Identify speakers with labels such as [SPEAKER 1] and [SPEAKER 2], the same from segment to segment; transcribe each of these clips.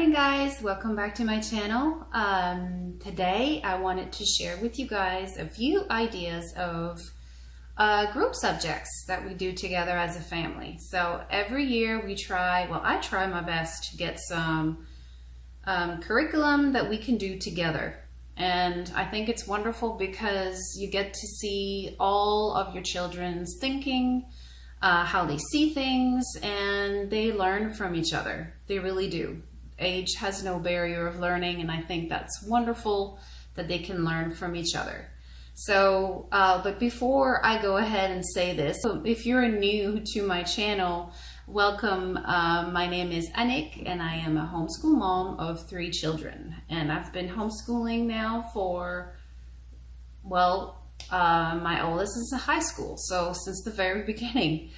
[SPEAKER 1] morning, guys. Welcome back to my channel. Today I wanted to share with you guys a few ideas of group subjects that we do together as a family. So every year we try, well, I try my best to get some curriculum that we can do together. And I think it's wonderful because you get to see all of your children's thinking, how they see things, and they learn from each other. They really do. Age has no barrier of learning, and I think that's wonderful that they can learn from each other. So, but before I go ahead and say this, so if you're new to my channel, welcome. My name is Anik, and I am a homeschool mom of 3 children. And I've been homeschooling now for, well, my oldest is in high school, so since the very beginning.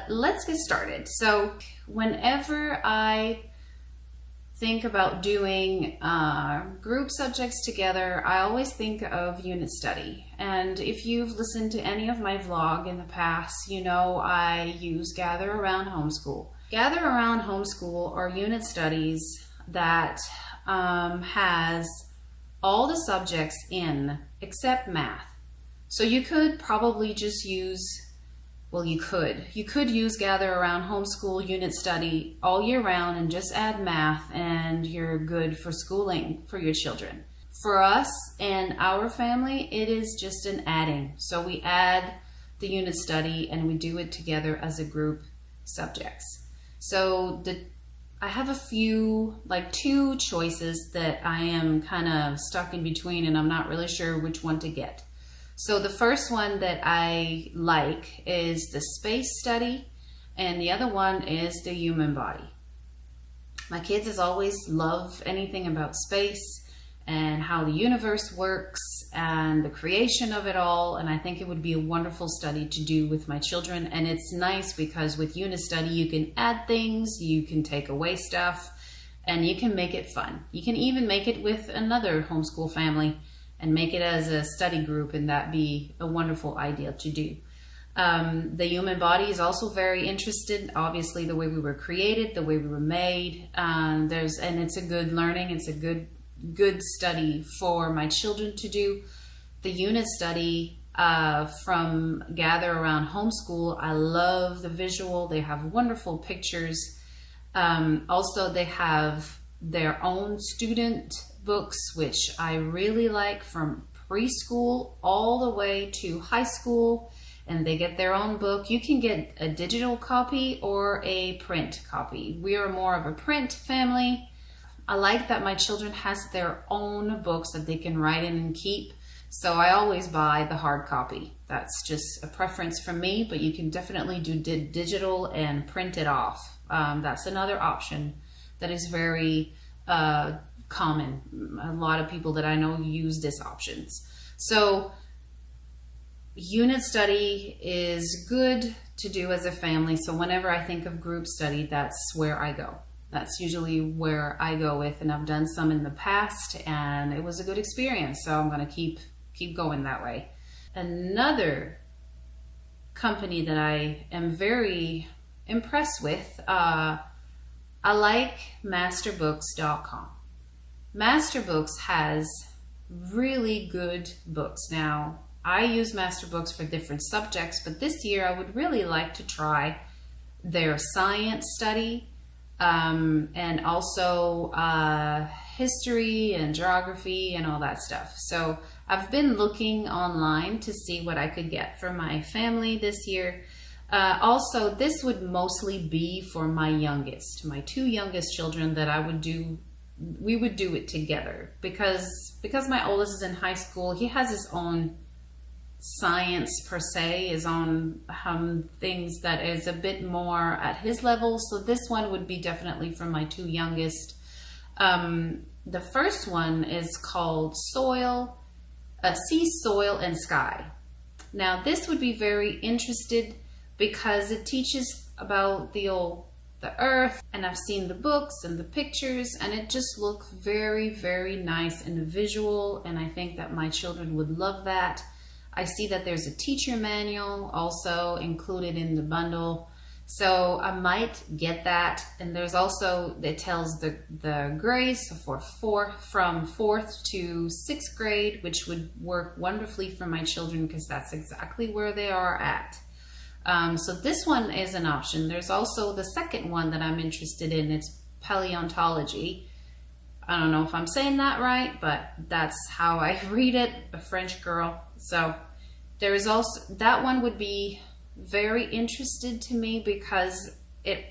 [SPEAKER 1] Let's get started. So whenever I think about doing group subjects together, I always think of unit study. And if you've listened to any of my vlog in the past, you know I use Gather Around Homeschool. Gather Around Homeschool are unit studies that has all the subjects in except math. So you could probably just use, well, you could use Gather Around Homeschool unit study all year round and just add math, and you're good for schooling for your children. For us and our family, it is just an adding. So we add the unit study and we do it together as a group subjects. So I have a few, like 2 choices that I am kind of stuck in between, and I'm not really sure which one to get. So the first one that I like is the space study, and the other one is the human body. My kids has always loved anything about space and how the universe works and the creation of it all, and I think it would be a wonderful study to do with my children. And it's nice because with unit study you can add things, you can take away stuff, and you can make it fun. You can even make it with another homeschool family and make it as a study group, and that be a wonderful idea to do. The human body is also very interested, obviously the way we were created, the way we were made. And it's a good learning, it's a good study for my children to do. The unit study from Gather Around Homeschool, I love the visual. They have wonderful pictures. Also, they have their own student books, which I really like, from preschool all the way to high school, and they get their own book. You can get a digital copy or a print copy. We are more of a print family. I like that my children has their own books that they can write in and keep, so I always buy the hard copy. That's just a preference from me, but you can definitely do digital and print it off. That's another option that is very common. A lot of people that I know use this options. So unit study is good to do as a family. So whenever I think of group study, that's where I go. That's usually where I go with, and I've done some in the past and it was a good experience. So I'm going to keep going that way. Another company that I am very impressed with, I like masterbooks.com. Masterbooks has really good books. Now, I use Masterbooks for different subjects, but this year I would really like to try their science study, and also history and geography and all that stuff. So I've been looking online to see what I could get for my family this year. Also, this would mostly be for my 2 youngest children that we would do it together, because my oldest is in high school. He has his own science per se, his own things that is a bit more at his level. So this one would be definitely for my 2 youngest. The first one is called Sea, Soil, and Sky. Now this would be very interested because it teaches about the earth, and I've seen the books and the pictures, and it just looks very, very nice and visual, and I think that my children would love that. I see that there's a teacher manual also included in the bundle. So I might get that. And there's also, it tells the grades from 4th to 6th grade, which would work wonderfully for my children because that's exactly where they are at. So this one is an option. There's also the second one that I'm interested in. It's paleontology. I don't know if I'm saying that right, but that's how I read it, a French girl. So there is also, that one would be very interested to me because it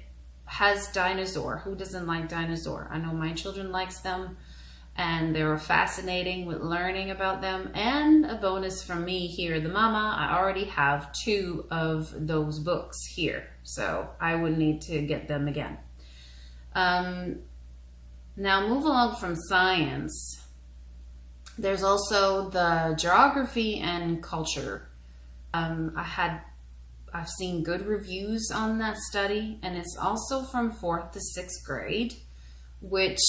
[SPEAKER 1] has dinosaur. Who doesn't like dinosaur? I know my children likes them, and they were fascinating with learning about them. And a bonus from me here, the mama, I already have 2 of those books here, so I would need to get them again. Now move along from science. There's also the geography and culture. I've seen good reviews on that study, and it's also from 4th to 6th grade, which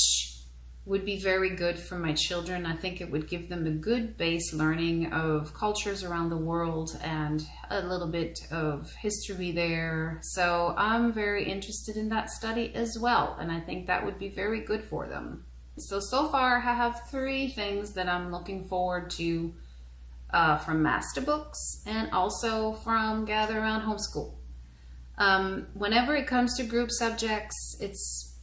[SPEAKER 1] would be very good for my children. I think it would give them a good base learning of cultures around the world and a little bit of history there. So I'm very interested in that study as well, and I think that would be very good for them. So far I have 3 things that I'm looking forward to from Master Books and also from Gather Around Homeschool. Whenever it comes to group subjects,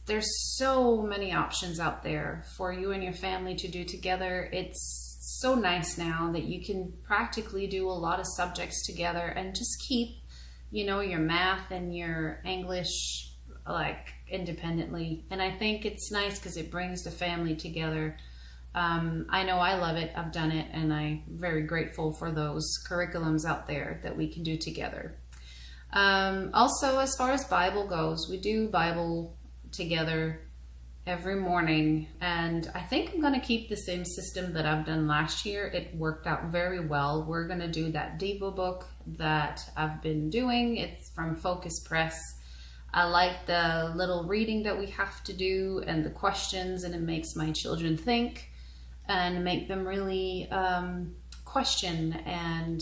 [SPEAKER 1] there's so many options out there for you and your family to do together. It's so nice now that you can practically do a lot of subjects together and just keep, your math and your English like independently. And I think it's nice because it brings the family together. I know I love it, I've done it, and I'm very grateful for those curriculums out there that we can do together. Also, as far as Bible goes, we do Bible together every morning, and I think I'm going to keep the same system that I've done last year. It worked out very well. We're going to do that Devo book that I've been doing. It's from Focus Press. I like the little reading that we have to do and the questions, and it makes my children think and make them really question and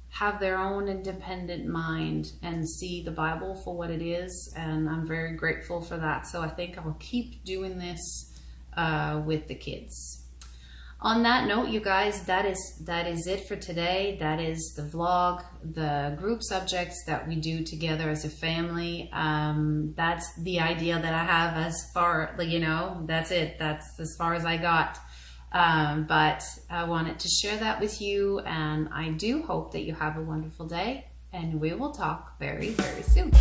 [SPEAKER 1] have their own independent mind and see the Bible for what it is. And I'm very grateful for that. So I think I will keep doing this with the kids. On that note, you guys, that is it for today. That is the vlog, the group subjects that we do together as a family. That's the idea that I have as far, that's it. That's as far as I got. But I wanted to share that with you, and I do hope that you have a wonderful day, and we will talk very, very soon.